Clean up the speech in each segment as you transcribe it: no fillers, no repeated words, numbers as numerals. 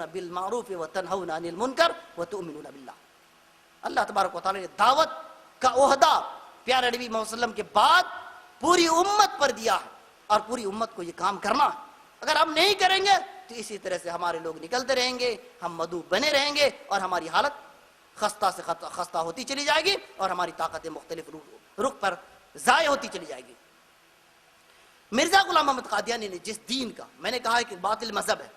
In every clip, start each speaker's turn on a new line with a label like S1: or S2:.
S1: تأمرون بالمعروف وتنہون عن المنکر وتؤمنون باللہ. اللہ تبارک و تعالیٰ نے دعوت کا عہدہ پیارے نبی محمد صلی اللہ علیہ وسلم کے بعد پوری امت پر دیا ہے، اور پوری امت کو یہ کام کرنا ہے. اگر ہم نہیں کریں گے تو اسی طرح سے ہمارے لوگ نکلتے رہیں گے، ہم مدعو بنے رہیں گے، اور ہماری حالت خستہ سے خستہ ہوتی چلی جائے گی، اور ہماری طاقتیں مختلف رخ پر ضائع ہوتی چلی جائے گی. مرزا غلام محمد قادیانی نے جس دین کا، میں نے کہا ہے کہ باطل مذہب ہے،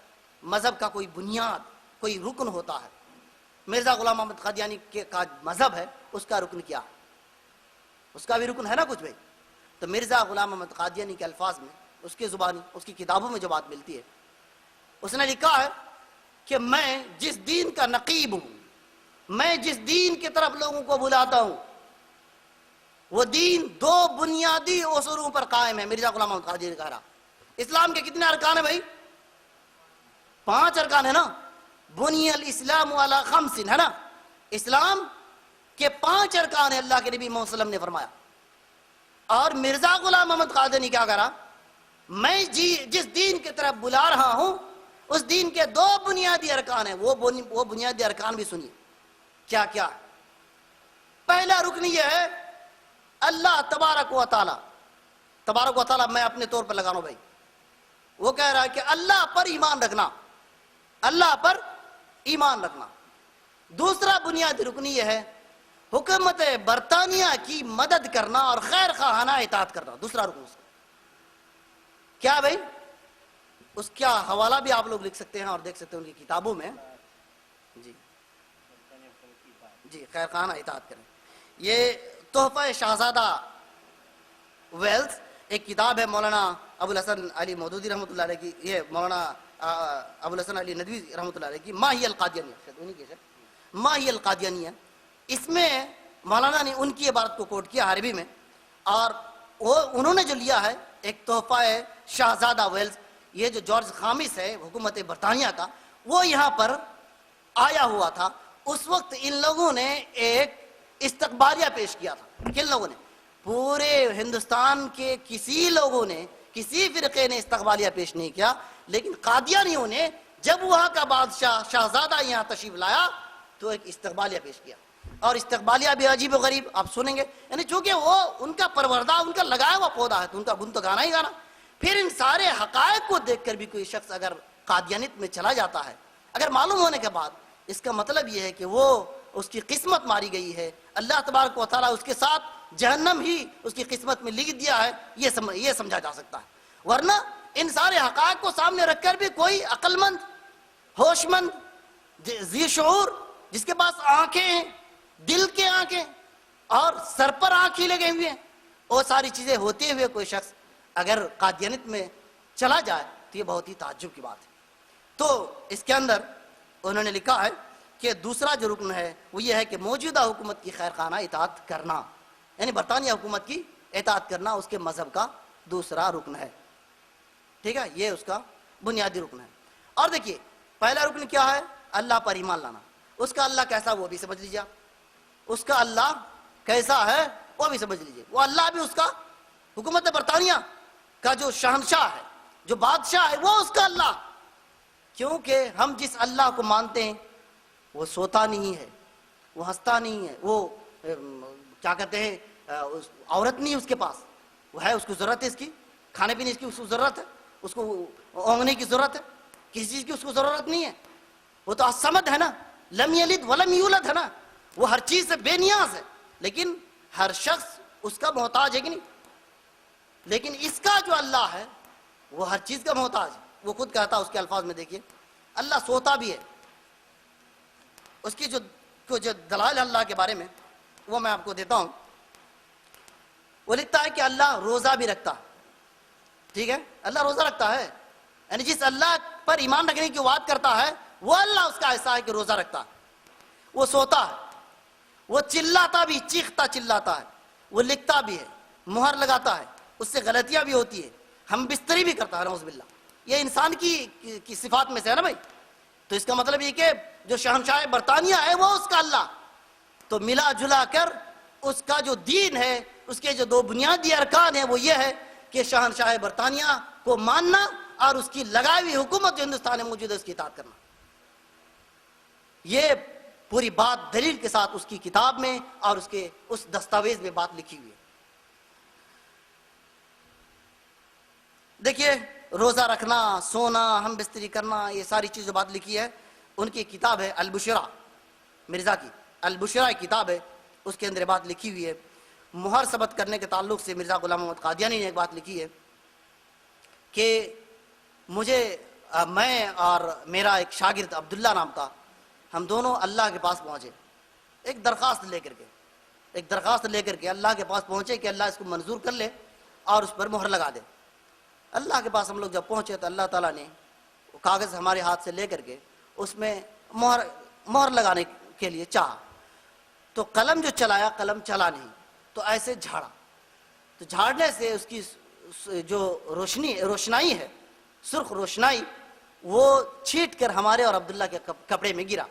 S1: مذہب کا کوئی بنیاد، کوئی رکن ہوتا ہے. مرزا غلام محمد قادیانی کا مذہب ہے، اس کا رکن کیا ہے؟ اس کا بھی رکن ہے نا کچھ بھائی. تو مرزا غلام محمد قادیانی کے الفاظ میں، اس کی زبانی، اس کی کتابوں میں جو بات ملتی ہے، اس نے لکھا ہے کہ میں جس دین کا نقیب ہوں، میں جس دین کی طرف لوگوں کو بلاتا ہوں، وہ دین دو بنیادی اصولوں پر قائم ہے. مرزا غلام محمد قادیانی کہہ رہا. اسلام کے کتنے ارکان ہیں بھائی؟ 5 ارکان ہے نا. بنی الاسلام علی 5 ہے نا. اسلام کے 5 ارکان ہیں، اللہ کے نبی محمد صلی اللہ علیہ وسلم نے فرمایا. اور مرزا غلام محمد قادیانی کیا کہہ رہا؟ میں جس دین کی طرف بلا رہا ہوں اس دین کے 2 بنیادی ارکان ہیں. وہ بنیادی ارکان بھی سنیے کیا کیا ہے. پہلا رکن یہ ہے اللہ تبارک و تعالیٰ میں اپنے طور پر لگا رہا ہوں بھائی. وہ کہہ رہا ہے کہ اللہ پر ایمان رکھنا، اللہ پر ایمان رکھنا. دوسرا بنیادی رکن یہ ہے حکومت برطانیہ کی مدد کرنا اور خیر خواہانہ اطاعت کرنا. دوسرا رکن اس کا کیا بھائی؟ اس کا حوالہ بھی آپ لوگ لکھ سکتے ہیں اور دیکھ سکتے ہیں ان کی کتابوں میں. جی خیر خواہانہ اطاعت کریں. یہ تحفہ شہزادہ ویلز ایک کتاب ہے مولانا ابو الحسن علی مودودی رحمۃ اللہ علیہ کی. یہ مولانا ابو الحسن علی ندوی رحمۃ اللہ علیہ کی ما ہی القادیانیہ، ما ہی القادیانیہ. اس میں مولانا نے ان کی عبارت کو کوٹ کیا عربی میں، اور انہوں نے جو لیا ہے ایک تحفہ ہے شہزادہ ویلز. یہ جو جارج خامس ہے حکومت برطانیہ کا، وہ یہاں پر آیا ہوا تھا. اس وقت ان لوگوں نے ایک استقبالیہ پیش کیا تھا. کن لوگوں نے؟ پورے ہندوستان کے کسی لوگوں نے، کسی فرقے نے استقبالیہ پیش نہیں کیا، لیکن قادیانیوں نے جب وہاں کا بادشاہ شہزادہ یہاں تشریف لایا تو ایک استقبالیہ پیش کیا. اور استقبالیہ بھی عجیب و غریب آپ سنیں گے، یعنی چونکہ وہ ان کا پروردہ، ان کا لگایا ہوا پودا ہے تو ان کا گن تو گانا ہی گانا. پھر ان سارے حقائق کو دیکھ کر بھی کوئی شخص اگر قادیانیت میں چلا جاتا ہے، اگر معلوم ہونے کے بعد، اس کا مطلب یہ ہے کہ وہ اس کی قسمت ماری گئی ہے. اللہ تبارک و تعالیٰ اس کے ساتھ جہنم ہی اس کی قسمت میں لکھ دیا ہے، یہ سمجھا جا سکتا ہے. ورنہ ان سارے حقائق کو سامنے رکھ کر بھی کوئی عقل مند، ہوش مند، ذی شعور، جس کے پاس آنکھیں ہیں، دل کے آنکھیں اور سر پر آنکھیں لگے ہوئے ہیں، وہ ساری چیزیں ہوتے ہوئے کوئی شخص اگر قادیانیت میں چلا جائے تو یہ بہت ہی تعجب کی بات ہے. تو اس کے اندر انہوں نے لکھا ہے کہ دوسرا جو رکن ہے وہ یہ ہے کہ موجودہ حکومت کی خیر خواہانہ اطاعت کرنا، یعنی برطانیہ حکومت کی اطاعت کرنا اس کے مذہب کا دوسرا رکن ہے. ٹھیک ہے، یہ اس کا بنیادی رکن ہے. اور دیکھیے پہلا رکن کیا ہے؟ اللہ پر ایمان لانا. اس کا اللہ کیسا وہ بھی سمجھ لیجیے. اس کا اللہ کیسا ہے وہ بھی سمجھ لیجیے. وہ اللہ بھی اس کا حکومت برطانیہ کا جو شہنشاہ ہے، جو بادشاہ ہے، وہ اس کا اللہ. کیونکہ ہم جس اللہ کو مانتے ہیں وہ سوتا نہیں ہے، وہ ہنستا نہیں ہے، وہ کیا کہتے ہیں عورت نہیں اس کے پاس، وہ ہے، اس کو ضرورت ہے، اس کی کھانے پینے کی اس کو ضرورت ہے، اس کو اونگنے کی ضرورت ہے، کسی چیز کی اس کو ضرورت نہیں ہے. وہ تو الصمد ہے نا، لم یلد ولم یولد ہے نا، وہ ہر چیز سے بے نیاز ہے. لیکن ہر شخص اس کا محتاج ہے کہ نہیں؟ لیکن اس کا جو اللہ ہے وہ ہر چیز کا محتاج ہے. وہ خود کہتا ہے اس کے الفاظ میں دیکھیے، اللہ سوتا بھی ہے. اس کی جو دلائل اللہ کے بارے میں وہ میں آپ کو دیتا ہوں. وہ لکھتا ہے کہ اللہ روزہ بھی رکھتا. ٹھیک ہے، اللہ روزہ رکھتا ہے. یعنی جس اللہ پر ایمان رکھنے کی بات کرتا ہے وہ اللہ اس کا ایسا ہے کہ روزہ رکھتا ہے. وہ سوتا ہے، وہ چلاتا بھی، چیختا چلاتا ہے، وہ لکھتا بھی ہے، مہر لگاتا ہے، اس سے غلطیاں بھی ہوتی ہے، ہم بستری بھی کرتا ہے، نعوذ باللہ. یہ انسان کی صفات میں سے ہے نا بھائی. تو اس کا مطلب یہ کہ جو شہنشاہ برطانیہ ہے وہ اس کا اللہ. تو ملا جلا کر اس کا جو دین ہے، اس کے جو 2 بنیادی ارکان ہیں وہ یہ ہے کہ شہنشاہ برطانیہ کو ماننا اور اس کی لگائی ہوئی حکومت جو ہندوستان میں موجود ہے اس کی اطاعت کرنا. یہ پوری بات دلیل کے ساتھ اس کی کتاب میں اور اس دستاویز میں بات لکھی ہوئی ہے. دیکھیے روزہ رکھنا، سونا، ہم بستری کرنا، یہ ساری چیزیں بات لکھی ہے. ان کی کتاب ہے البشرا، مرزا کی البشرا کتاب ہے، اس کے اندر بات لکھی ہوئی ہے. مہر ثبت کرنے کے تعلق سے مرزا غلام محمد قادیانی نے ایک بات لکھی ہے کہ میں اور میرا ایک شاگرد عبداللہ نام تھا، ہم دونوں اللہ کے پاس پہنچے ایک درخواست لے کر کے اللہ کے پاس پہنچے کہ اللہ اس کو منظور کر لے اور اس پر مہر لگا دے. اللہ کے پاس ہم لوگ جب پہنچے تو اللہ تعالیٰ نے وہ کاغذ ہمارے ہاتھ سے لے کر کے اس میں مہر لگانے کے لیے چاہا تو قلم جو چلایا، قلم چلا نہیں، تو ایسے جھاڑا، تو جھاڑنے سے اس کی جو روشنائی ہے، سرخ روشنائی، وہ چھیٹ کر ہمارے اور عبداللہ کے کپڑے میں گرا.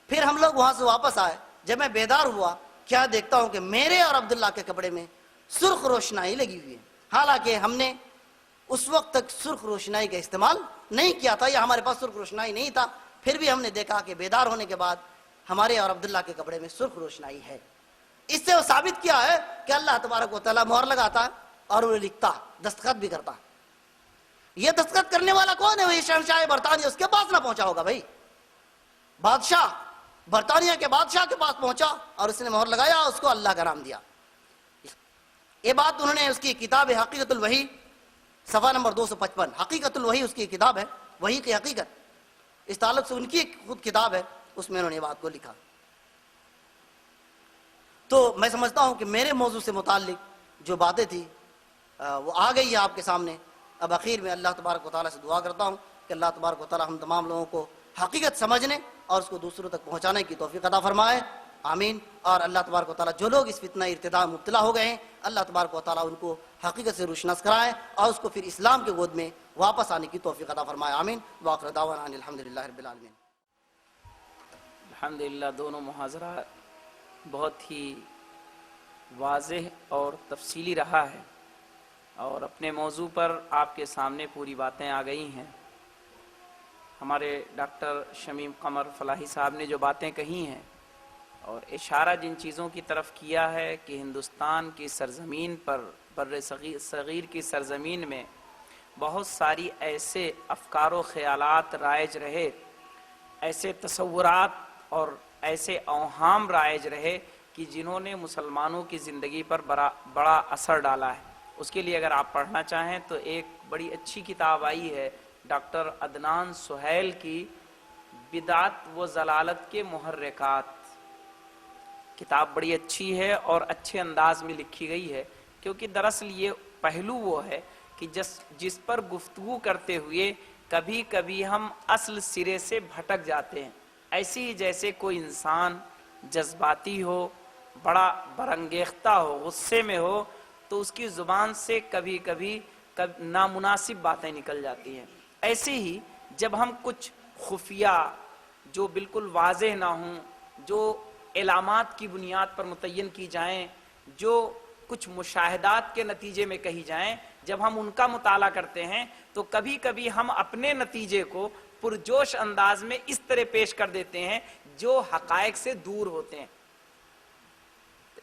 S1: پھر ہم لوگ وہاں سے واپس آئے. جب میں بیدار ہوا کیا دیکھتا ہوں کہ میرے اور عبداللہ کے کپڑے میں سرخ روشنائی لگی ہوئی ہے، حالانکہ ہم نے اس وقت تک سرخ روشنائی کا استعمال نہیں کیا تھا یا ہمارے پاس سرخ روشنائی نہیں تھا. پھر بھی ہم نے دیکھا کہ بیدار ہونے کے بعد ہمارے اور عبداللہ کے کپڑے میں سرخ روشنائی ہے. اس سے وہ ثابت کیا ہے کہ اللہ تبارک و تعالیٰ مہر لگاتا ہے اور وہ لکھتا، دستخط بھی کرتا. یہ دستخط کرنے والا کون ہے؟ وہی شہنشاہ برطانیہ، اس کے پاس نہ پہنچا ہوگا بھائی. بادشاہ، برطانیہ کے بادشاہ کے پاس پہنچا اور اس نے مہر لگایا، اس کو اللہ کا نام دیا. یہ بات انہوں نے اس کی کتاب حقیقت الوحی صفحہ نمبر 255، حقیقت الوحی اس کی کتاب ہے، وحی کی حقیقت، اس تعلق سے ان کی خود کتاب ہے، اس میں انہوں نے یہ بات کو لکھا. تو میں سمجھتا ہوں کہ میرے موضوع سے متعلق جو باتیں تھی وہ آ گئی ہے آپ کے سامنے. اب اخیر میں اللہ تبارک و تعالیٰ سے دعا کرتا ہوں کہ اللہ تبارک و تعالیٰ ہم تمام لوگوں کو حقیقت سمجھنے اور اس کو دوسروں تک پہنچانے کی توفیق عطا فرمائے، آمین. اور اللہ تبارک و تعالیٰ جو لوگ اس فتنہ ارتداد میں مبتلا ہو گئے ہیں، اللہ تبارک و تعالیٰ ان کو حقیقت سے روشناس کرائے اور اس کو پھر اسلام کے گود میں واپس آنے کی توفیق عطا فرمائے، آمین. وآخر دعوانا ان الحمدللہ رب العالمین.
S2: الحمدللہ دونوں محاضرات بہت ہی واضح اور تفصیلی رہا ہے اور اپنے موضوع پر آپ کے سامنے پوری باتیں آ گئی ہیں. ہمارے ڈاکٹر شمیم قمر فلاحی صاحب نے جو باتیں کہی ہیں اور اشارہ جن چیزوں کی طرف کیا ہے کہ ہندوستان کی سرزمین پر، بر صغیر کی سرزمین میں بہت ساری ایسے افکار و خیالات رائج رہے، ایسے تصورات اور ایسے اوہام رائج رہے کہ جنہوں نے مسلمانوں کی زندگی پر بڑا اثر ڈالا ہے. اس کے لیے اگر آپ پڑھنا چاہیں تو ایک بڑی اچھی کتاب آئی ہے ڈاکٹر عدنان سہیل کی بدعت و ضلالت کے محرکات. کتاب بڑی اچھی ہے اور اچھے انداز میں لکھی گئی ہے، کیونکہ دراصل یہ پہلو وہ ہے کہ جس پر گفتگو کرتے ہوئے کبھی کبھی ہم اصل سرے سے بھٹک جاتے ہیں. ایسی ہی جیسے کوئی انسان جذباتی ہو، بڑا برانگیختہ ہو، غصے میں ہو، تو اس کی زبان سے کبھی کبھی نامناسب باتیں نکل جاتی ہیں. ایسے ہی جب ہم کچھ خفیہ جو بالکل واضح نہ ہوں، جو علامات کی بنیاد پر متعین کی جائیں، جو کچھ مشاہدات کے نتیجے میں کہی جائیں، جب ہم ان کا مطالعہ کرتے ہیں تو کبھی کبھی ہم اپنے نتیجے کو پرجوش انداز میں اس طرح پیش کر دیتے ہیں جو حقائق سے دور ہوتے ہیں.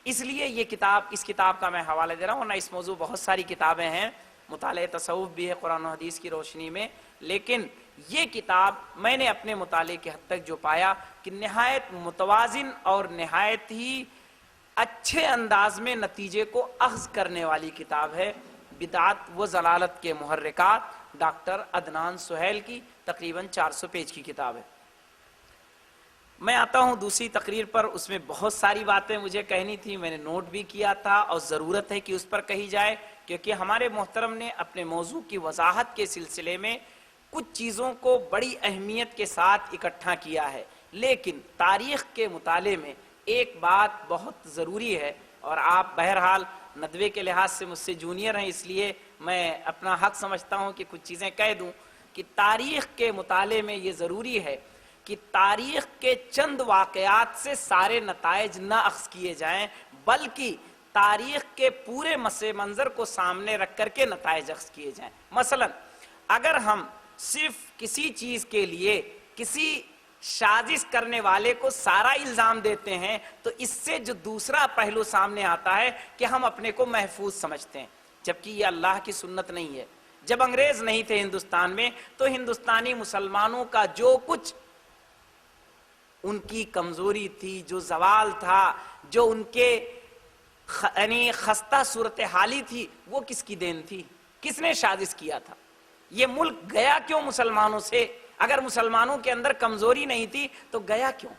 S2: اس لیے اس کتاب کا میں حوالہ دے رہا ہوں، ورنہ اس موضوع بہت ساری کتابیں ہیں، مطالعہ تصوف بھی ہے قرآن و حدیث کی روشنی میں، لیکن یہ کتاب میں نے اپنے مطالعے کے حد تک جو پایا کہ نہایت متوازن اور نہایت ہی اچھے انداز میں نتیجے کو اخذ کرنے والی کتاب ہے. بدعت و ضلالت کے محرکات، ڈاکٹر عدنان سہیل کی تقریباً 400 پیج کی کتاب ہے. میں آتا ہوں دوسری تقریر پر. اس میں بہت ساری باتیں مجھے کہنی تھی، میں نے نوٹ بھی کیا تھا اور ضرورت ہے کہ اس پر کہی جائے، کیونکہ ہمارے محترم نے اپنے موضوع کی وضاحت کے سلسلے میں کچھ چیزوں کو بڑی اہمیت کے ساتھ اکٹھا کیا ہے. لیکن تاریخ کے مطالعے میں ایک بات بہت ضروری ہے، اور آپ بہرحال ندوے کے لحاظ سے مجھ سے جونیئر ہیں، اس لیے میں اپنا حق سمجھتا ہوں کہ کچھ چیزیں کہہ دوں کہ تاریخ کے مطالعے میں یہ ضروری ہے کہ تاریخ کے چند واقعات سے سارے نتائج نہ اخذ کیے جائیں، بلکہ تاریخ کے پورے منظر کو سامنے رکھ کر کے نتائج اخذ کیے جائیں. مثلا اگر ہم صرف کسی چیز کے لیے کسی سازش کرنے والے کو سارا الزام دیتے ہیں تو اس سے جو دوسرا پہلو سامنے آتا ہے کہ ہم اپنے کو محفوظ سمجھتے ہیں، جبکہ یہ اللہ کی سنت نہیں ہے۔ جب انگریز نہیں تھے ہندوستان میں تو ہندوستانی مسلمانوں کا جو کچھ ان کی کمزوری تھی، جو زوال تھا، جو ان کے یعنی خستہ صورتحالی تھی، وہ کس کی دین تھی؟ کس نے سازش کیا تھا؟ یہ ملک گیا کیوں مسلمانوں سے؟ اگر مسلمانوں کے اندر کمزوری نہیں تھی تو گیا کیوں؟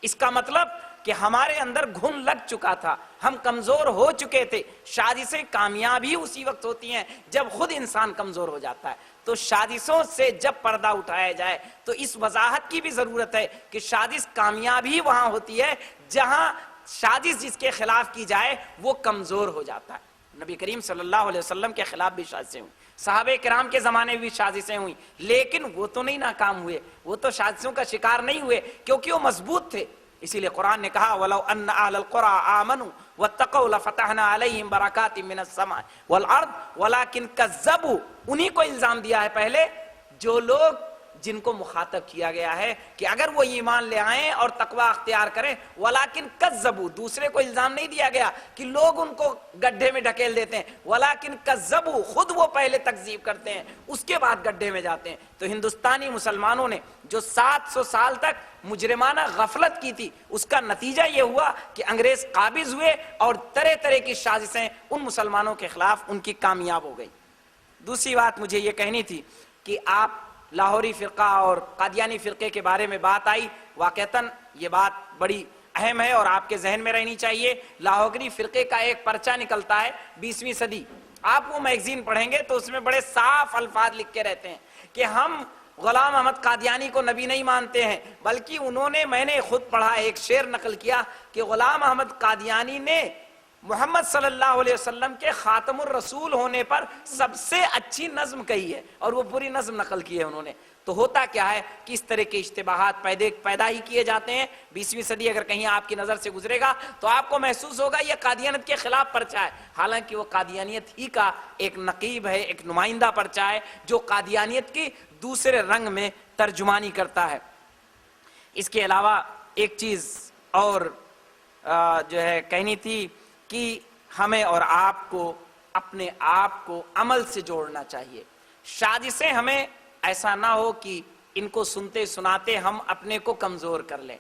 S2: اس کا مطلب کہ ہمارے اندر گھن لگ چکا تھا، ہم کمزور ہو چکے تھے۔ سازشیں کامیابی اسی وقت ہوتی ہیں جب خود انسان کمزور ہو جاتا ہے۔ تو سازشوں سے جب پردہ اٹھایا جائے تو اس وضاحت کی بھی ضرورت ہے کہ سازش کامیابی وہاں ہوتی ہے جہاں سازش جس کے خلاف کی جائے وہ کمزور ہو جاتا ہے۔ نبی کریم صلی اللہ علیہ وسلم کے خلاف بھی سازشیں ہوئیں، صحابہ کرام کے زمانے میں بھی سازشیں ہوئیں، لیکن وہ تو نہیں ناکام ہوئے، وہ تو سازشوں کا شکار نہیں ہوئے کیونکہ وہ مضبوط تھے۔ اسی لیے قرآن نے کہا وَلَوْ أَنَّ أَهْلَ الْقُرَىٰ آمَنُوا وَاتَّقَوْا لَفَتَحْنَا عَلَيْهِمْ بَرَكَاتٍ مِّنَ السَّمَاءِ وَالْأَرْضِ وَلَٰكِنْ كَذَّبُوا، انہی کو الزام دیا ہے پہلے، جو لوگ جن کو مخاطب کیا گیا ہے کہ اگر وہ ایمان لے آئیں اور تقوی اختیار کریں، ولیکن کذبوا، دوسرے کو الزام نہیں دیا گیا کہ لوگ ان کو گڈھے میں ڈھکیل دیتے ہیں، ولیکن کذبوا، خود وہ پہلے تکذیب کرتے ہیں اس کے بعد گڈھے میں جاتے ہیں۔ تو ہندوستانی مسلمانوں نے جو 700 سال تک مجرمانہ غفلت کی تھی، اس کا نتیجہ یہ ہوا کہ انگریز قابض ہوئے اور طرح طرح کی سازشیں ان مسلمانوں کے خلاف ان کی کامیاب ہو گئی۔ دوسری بات مجھے یہ کہنی تھی کہ آپ لاہوری فرقہ اور قادیانی فرقے کے بارے میں بات آئی، واقعتاً یہ بات بڑی اہم ہے اور آپ کے ذہن میں رہنی چاہیے۔ لاہوری فرقے کا ایک پرچہ نکلتا ہے 20ویں صدی، آپ وہ میگزین پڑھیں گے تو اس میں بڑے صاف الفاظ لکھ کے رہتے ہیں کہ ہم غلام احمد قادیانی کو نبی نہیں مانتے ہیں، بلکہ انہوں نے، میں نے خود پڑھا، ایک شعر نقل کیا کہ غلام احمد قادیانی نے محمد صلی اللہ علیہ وسلم کے خاتم الرسول ہونے پر سب سے اچھی نظم کہی ہے، اور وہ پوری نظم نقل کی ہے انہوں نے۔ تو ہوتا کیا ہے کہ اس طرح کے اشتباہات پیدا ہی کیے جاتے ہیں۔ 20ویں صدی اگر کہیں آپ کی نظر سے گزرے گا تو آپ کو محسوس ہوگا یہ قادیانیت کے خلاف پرچہ ہے، حالانکہ وہ قادیانیت ہی کا ایک نقیب ہے، ایک نمائندہ پرچہ ہے جو قادیانیت کی دوسرے رنگ میں ترجمانی کرتا ہے۔ اس کے علاوہ ایک چیز اور جو ہے کہنی تھی کہ ہمیں اور آپ کو اپنے آپ کو عمل سے جوڑنا چاہیے۔ سازشیں ہمیں ایسا نہ ہو کہ ان کو سنتے سناتے ہم اپنے کو کمزور کر لیں،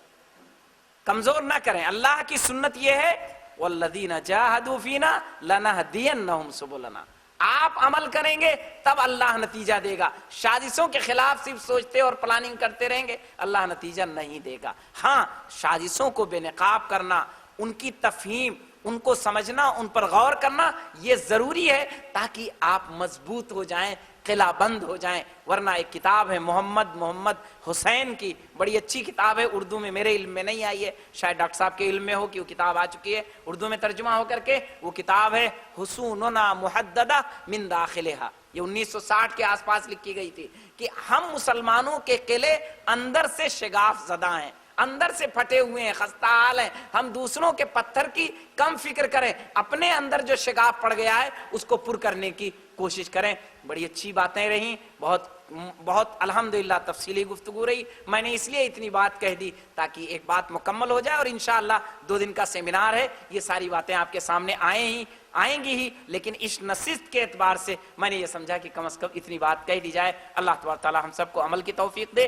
S2: کمزور نہ کریں۔ اللہ کی سنت یہ ہے وَالَّذِينَ جَاهَدُوا فِينَا لَنَهْدِيَنَّهُمْ سُبُلَنَا، آپ عمل کریں گے تب اللہ نتیجہ دے گا۔ سازشوں کے خلاف صرف سوچتے اور پلاننگ کرتے رہیں گے، اللہ نتیجہ نہیں دے گا۔ ہاں، سازشوں کو بے نقاب کرنا، ان کی تفہیم، ان کو سمجھنا، ان پر غور کرنا یہ ضروری ہے تاکہ آپ مضبوط ہو جائیں، قلعہ بند ہو جائیں۔ ورنہ ایک کتاب ہے محمد حسین کی، بڑی اچھی کتاب ہے، اردو میں میرے علم میں نہیں آئی ہے، شاید ڈاکٹر صاحب کے علم میں ہو کہ وہ کتاب آ چکی ہے اردو میں ترجمہ ہو کر کے۔ وہ کتاب ہے حصوننا محددہ من داخلہا، یہ 1960 کے آس پاس لکھی گئی تھی کہ ہم مسلمانوں کے قلعے اندر سے شگاف زدہ ہیں، اندر سے پھٹے ہوئے ہیں، خستہ حال ہیں۔ ہم دوسروں کے پتھر کی کم فکر کریں، اپنے اندر جو شگاف پڑ گیا ہے اس کو پر کرنے کی کوشش کریں۔ بڑی اچھی باتیں رہیں، بہت الحمدللہ تفصیلی گفتگو رہی۔ میں نے اس لیے اتنی بات کہہ دی تاکہ ایک بات مکمل ہو جائے، اور انشاءاللہ 2 دن کا سیمینار ہے، یہ ساری باتیں آپ کے سامنے آئیں گی ہی، لیکن اس نصیحت کے اعتبار سے میں نے یہ سمجھا کہ کم از کم اتنی بات کہہ دی جائے۔ اللہ تبارک تعالی ہم سب کو عمل کی توفیق دے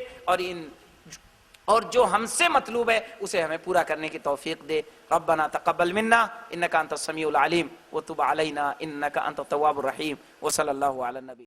S2: اور جو ہم سے مطلوب ہے اسے ہمیں پورا کرنے کی توفیق دے۔ ربنا تقبل منا انک انت السمیع العلیم وتب علینا انک انت التواب الرحیم وصلی اللہ علی النبی۔